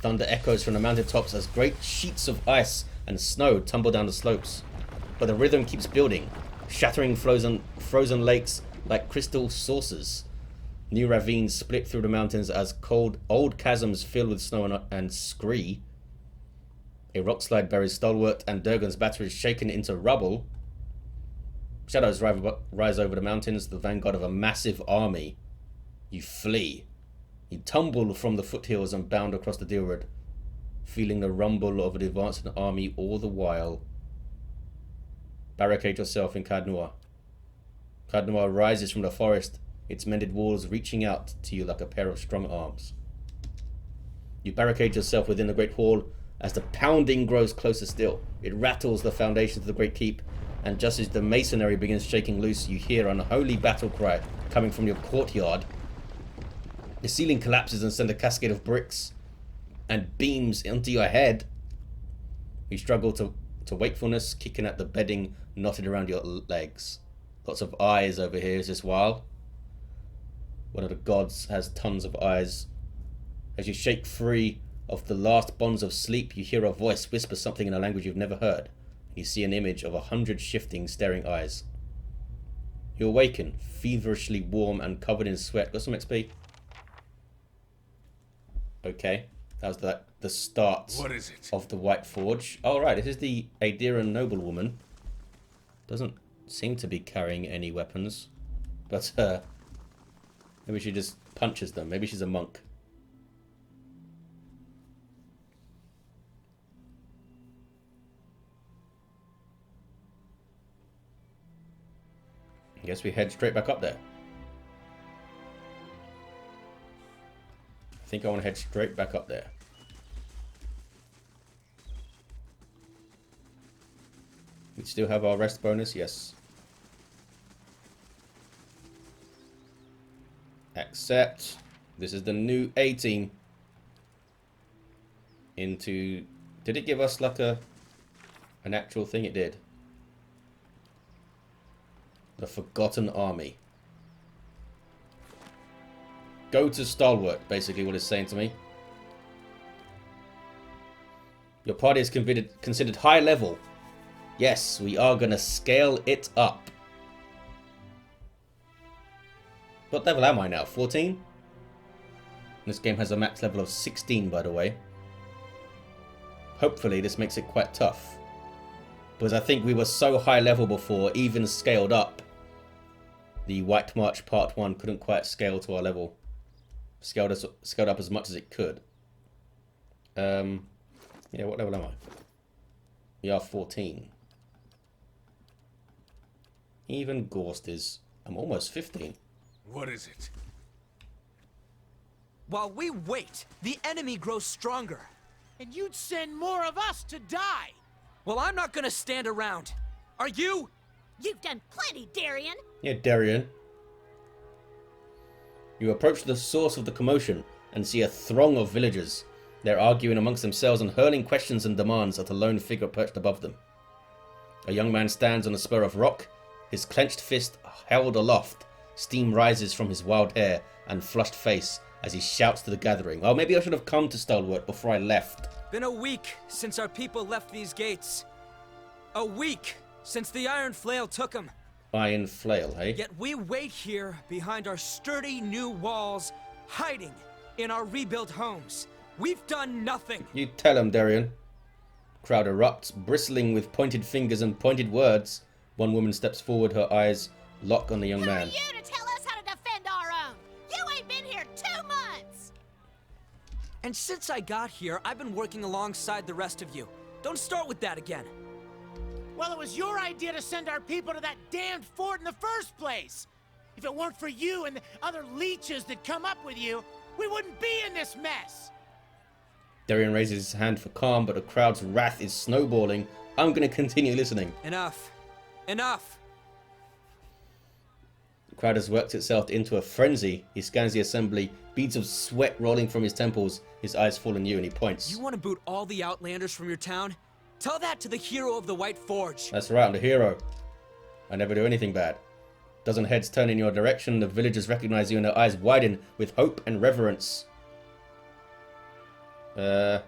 Thunder echoes from the mountaintops as great sheets of ice and snow tumble down the slopes. But the rhythm keeps building, shattering frozen lakes like crystal saucers. New ravines split through the mountains as cold old chasms fill with snow and scree. A rockslide buries stalwart and Durgan's battery is shaken into rubble. Shadows rise over the mountains, the vanguard of a massive army. You flee. You tumble from the foothills and bound across the Dilrod, feeling the rumble of an advancing army all the while. Barricade yourself in Cadnoir. Cadnoir rises from the forest, its mended walls reaching out to you like a pair of strong arms. You barricade yourself within the great hall as the pounding grows closer still. It rattles the foundations of the great keep, and just as the masonry begins shaking loose, you hear an unholy battle cry coming from your courtyard. The ceiling collapses and sends a cascade of bricks and beams into your head. You struggle to wakefulness, kicking at the bedding knotted around your legs. Lots of eyes over here. Is this wild? One of the gods has tons of eyes. As you shake free of the last bonds of sleep, you hear a voice whisper something in a language you've never heard. You see an image of 100 shifting, staring eyes. You awaken, feverishly warm and covered in sweat. Got some XP? Okay. That was the start of the White Forge. Oh, right. This is the Adiran noblewoman. Doesn't seem to be carrying any weapons. But maybe she just punches them. Maybe she's a monk. I guess we head straight back up there. I think I want to head straight back up there. We still have our rest bonus, yes. Accept. This is the new A team. Into... Did it give us like an actual thing? It did. The Forgotten Army. Go to Stalwart, basically what it's saying to me. Your party is considered high level. Yes, we are going to scale it up. What level am I now? 14? This game has a max level of 16, by the way. Hopefully this makes it quite tough. Because I think we were so high level before, even scaled up. The White March Part 1 couldn't quite scale to our level. Scaled up as much as it could. Yeah, what level am I? We are 14. Even Gorst is... I'm almost 15. What is it? While we wait, the enemy grows stronger. And you'd send more of us to die. Well, I'm not gonna stand around. Are you? You've done plenty, Darian. Yeah, Darian. You approach the source of the commotion and see a throng of villagers. They're arguing amongst themselves and hurling questions and demands at a lone figure perched above them. A young man stands on a spur of rock, his clenched fist held aloft. Steam rises from his wild hair and flushed face as he shouts to the gathering. Oh, maybe I should have come to Stalwart before I left. Been a week since our people left these gates. A week since the Iron Flail took them. Iron Flail, hey? Yet we wait here behind our sturdy new walls, hiding in our rebuilt homes. We've done nothing. You tell him, Darian. Crowd erupts, bristling with pointed fingers and pointed words. One woman steps forward, her eyes lock on the young man. Who are you to tell us how to defend our own? You ain't been here 2 months. And since I got here, I've been working alongside the rest of you. Don't start with that again. Well, it was your idea to send our people to that damned fort in the first place. If it weren't for you and the other leeches that come up with you, we wouldn't be in this mess. Darian raises his hand for calm, but the crowd's wrath is snowballing. I'm going to continue listening. Enough. Enough. The crowd has worked itself into a frenzy. He scans the assembly, beads of sweat rolling from his temples. His eyes fall on you and he points. You want to boot all the Outlanders from your town? Tell that to the hero of the White Forge. That's right, I'm the hero. I never do anything bad. Dozen heads turn in your direction. The villagers recognize you and their eyes widen with hope and reverence. Says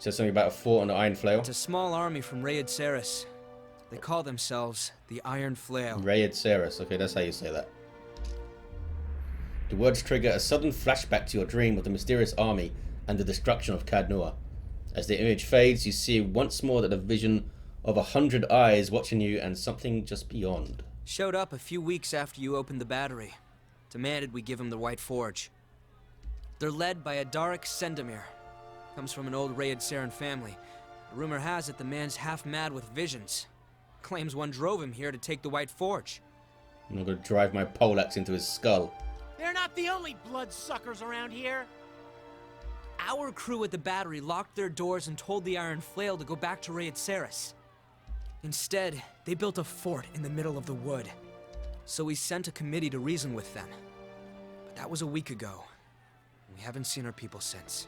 something about a fort on the Iron Flail. It's a small army from Raid Saris. They call themselves the Iron Flail. Raid Saris. Okay, that's how you say that. The words trigger a sudden flashback to your dream of the mysterious army and the destruction of Cadnua. As the image fades, you see once more that the vision of 100 eyes watching you and something just beyond. Showed up a few weeks after you opened the battery. Demanded we give him the White Forge. They're led by a Darek Sendamir. Comes from an old Raid Saren family. Rumor has it the man's half mad with visions. Claims one drove him here to take the White Forge. I'm gonna drive my poleaxe into his skull. They're not the only bloodsuckers around here. Our crew at the battery locked their doors and told the Iron Flail to go back to Raid Saris. Instead, they built a fort in the middle of the wood. So we sent a committee to reason with them. But that was a week ago. We haven't seen our people since.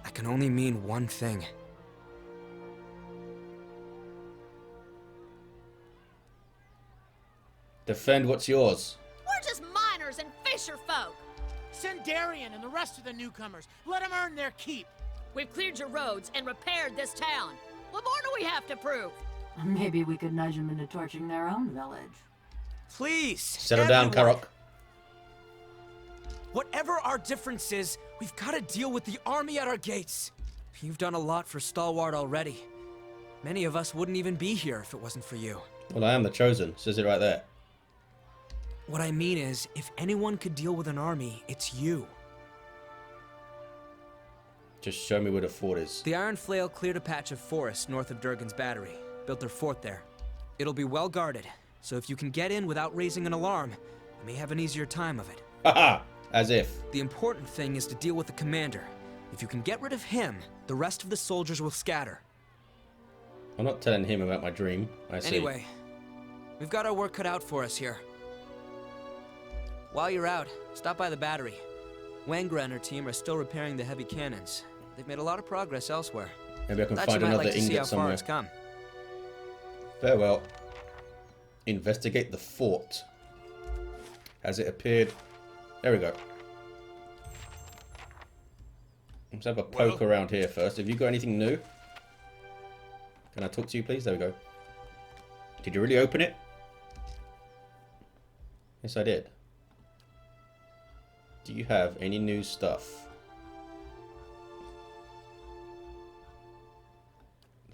That can only mean one thing. Defend what's yours. We're just miners and fisher folk. Send Darian and the rest of the newcomers. Let them earn their keep. We've cleared your roads and repaired this town. What more do we have to prove? Maybe we could nudge them into torching their own village. Please! Settle down, Karok. Whatever our difference is, we've got to deal with the army at our gates. You've done a lot for Stalwart already. Many of us wouldn't even be here if it wasn't for you. Well, I am the chosen. Says it right there. What I mean is, if anyone could deal with an army, it's you. Just show me where the fort is. The Iron Flail cleared a patch of forest north of Durgan's battery, built their fort there. It'll be well guarded, so if you can get in without raising an alarm, you may have an easier time of it. Haha! As if. The important thing is to deal with the commander. If you can get rid of him, the rest of the soldiers will scatter. I'm not telling him about my dream. I see. Anyway, we've got our work cut out for us here. While you're out, stop by the battery. Wangra and her team are still repairing the heavy cannons. They've made a lot of progress elsewhere. Maybe I can Thought find you might another like to see ingot how somewhere. far it's come. Farewell. Investigate the fort. Has it appeared? There we go. Let's have a poke around here first. Have you got anything new? Can I talk to you, please? There we go. Did you really open it? Yes, I did. Do you have any new stuff?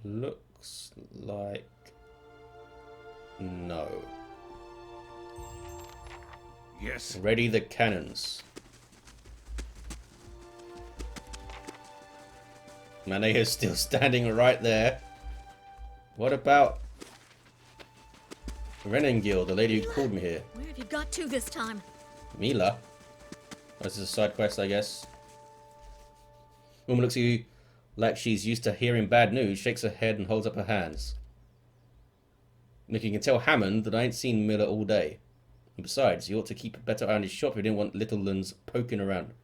Looks like no. Yes. Ready the cannons. Manea's still standing right there. What about Renengil, the lady who called me here? Where have you got to this time? Mila? This is a side quest, I guess. Woman looks at you like she's used to hearing bad news, shakes her head and holds up her hands. Look, you can tell Hammond that I ain't seen Miller all day. And besides, he ought to keep a better eye on his shop if he didn't want little ones poking around.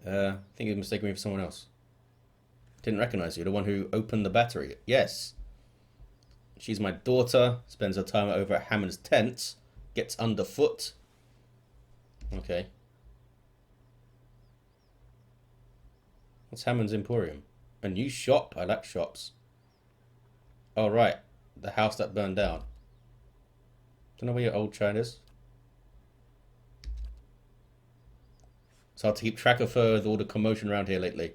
I think he was mistaken me for someone else. Didn't recognize you, the one who opened the battery. Yes. She's my daughter, spends her time over at Hammond's tent, gets underfoot. Okay. What's Hammond's Emporium? A new shop? I like shops. Oh, right. The house that burned down. Don't know where your old child is. It's hard to keep track of her with all the commotion around here lately.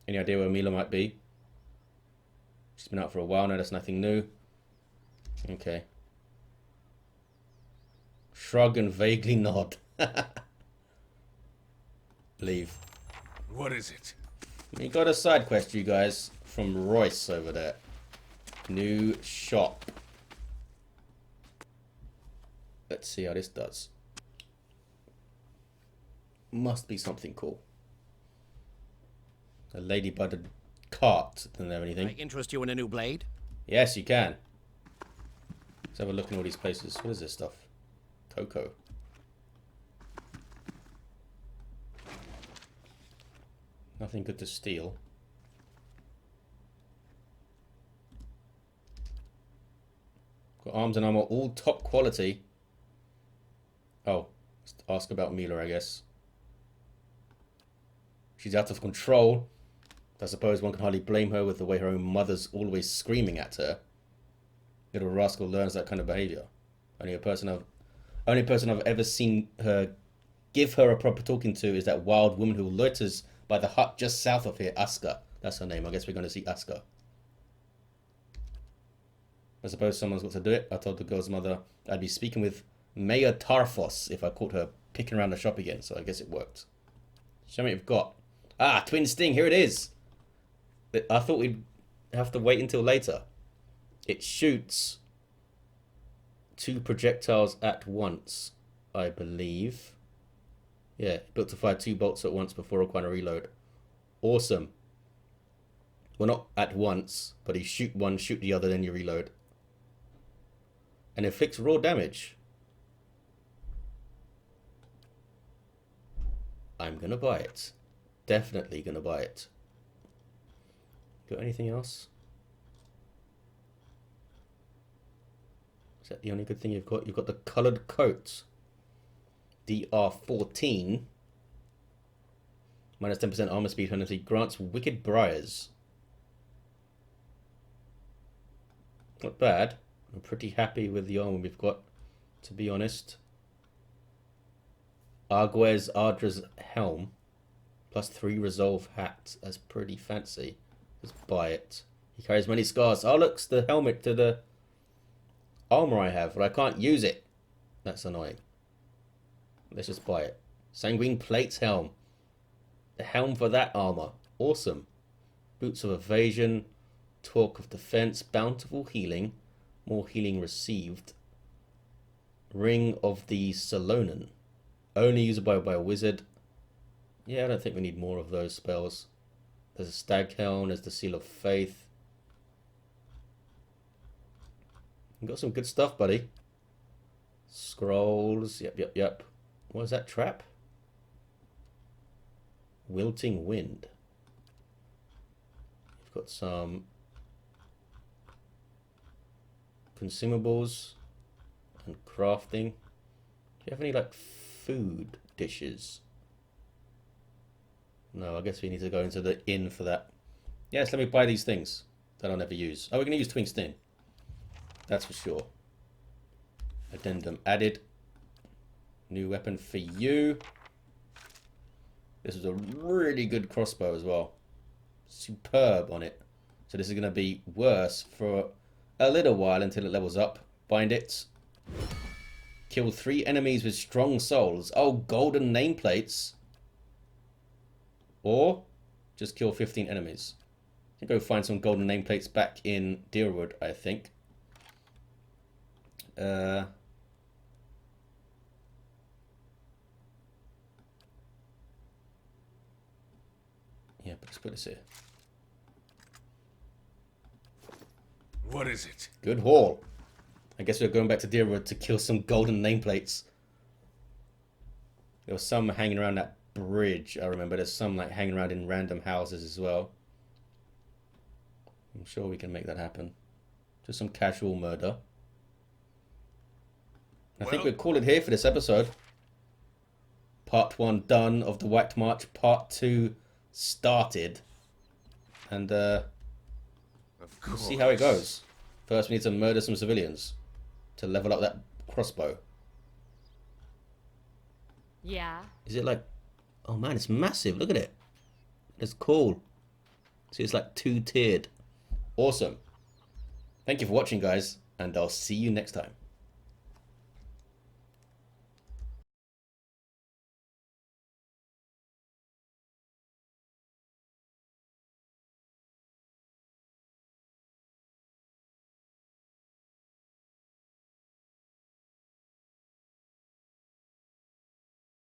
Any idea where Mila might be? She's been out for a while now, that's nothing new. Okay. Shrug and vaguely nod. Leave. What is it? We got a side quest, you guys, from Royce over there. New shop. Let's see how this does. Must be something cool. A lady by the cart. Doesn't have anything. Can I interest you in a new blade? Yes, you can. Let's have a look in all these places. What is this stuff? Cocoa. Nothing good to steal. Got arms and armor, all top quality. Oh, let's ask about Mila, I guess. She's out of control. I suppose one can hardly blame her with the way her own mother's always screaming at her. Little rascal learns that kind of behavior. Only person I've ever seen her give her a proper talking to is that wild woman who loiters by the hut just south of here, Aska. That's her name. I guess we're going to see Aska. I suppose someone's got to do it. I told the girl's mother I'd be speaking with Mayor Tarfos if I caught her picking around the shop again, so I guess it worked. Show me what you've got. Ah, Twin Sting, here it is. I thought we'd have to wait until later. It shoots 2 projectiles at once, I believe. Yeah, built to fire 2 bolts at once before requiring a reload. Awesome. Well, not at once, but you shoot one, shoot the other, then you reload. And inflicts raw damage. I'm gonna buy it. Definitely gonna buy it. Got anything else? Is that the only good thing you've got? You've got the coloured coat. DR14. Minus 10% armor speed penalty. Grants Wicked Briars. Not bad. I'm pretty happy with the armor we've got, to be honest. Arguez Ardra's helm. Plus 3 resolve hats. That's pretty fancy. Let's buy it. He carries many scars. Oh, look, it's the helmet to the armor I have, but I can't use it. That's annoying. Let's just buy it. Sanguine Plates helm. The helm for that armor. Awesome. Boots of evasion. Talk of defense. Bountiful healing. More healing received. Ring of the Salonan. Only usable by a wizard. Yeah, I don't think we need more of those spells. There's a stag helm. There's the Seal of Faith. You got some good stuff, buddy. Scrolls. Yep. What is that trap? Wilting Wind. We've got some consumables and crafting. Do you have any like food dishes? No, I guess we need to go into the inn for that. Yes, let me buy these things that I'll never use. Oh, we're going to use Twingstin. That's for sure. Addendum added. New weapon for you. This is a really good crossbow as well. Superb on it. So this is going to be worse for a little while until it levels up. Bind it. Kill 3 enemies with strong souls. Oh, golden nameplates. Or just kill 15 enemies. I can go find some golden nameplates back in Deerwood, I think. Yeah, but let's put this here. What is it? Good haul. I guess we're going back to Deerwood to kill some golden nameplates. There was some hanging around that bridge, I remember. There's some like hanging around in random houses as well. I'm sure we can make that happen. Just some casual murder. I think we'll call it here for this episode. Part 1 done of the White March. Part 2 started. And we'll see how it goes. First we need to murder some civilians to level up that crossbow. Yeah. Is it like... Oh man, it's massive. Look at it. It's cool. See, it's like 2-tiered. Awesome. Thank you for watching, guys. And I'll see you next time.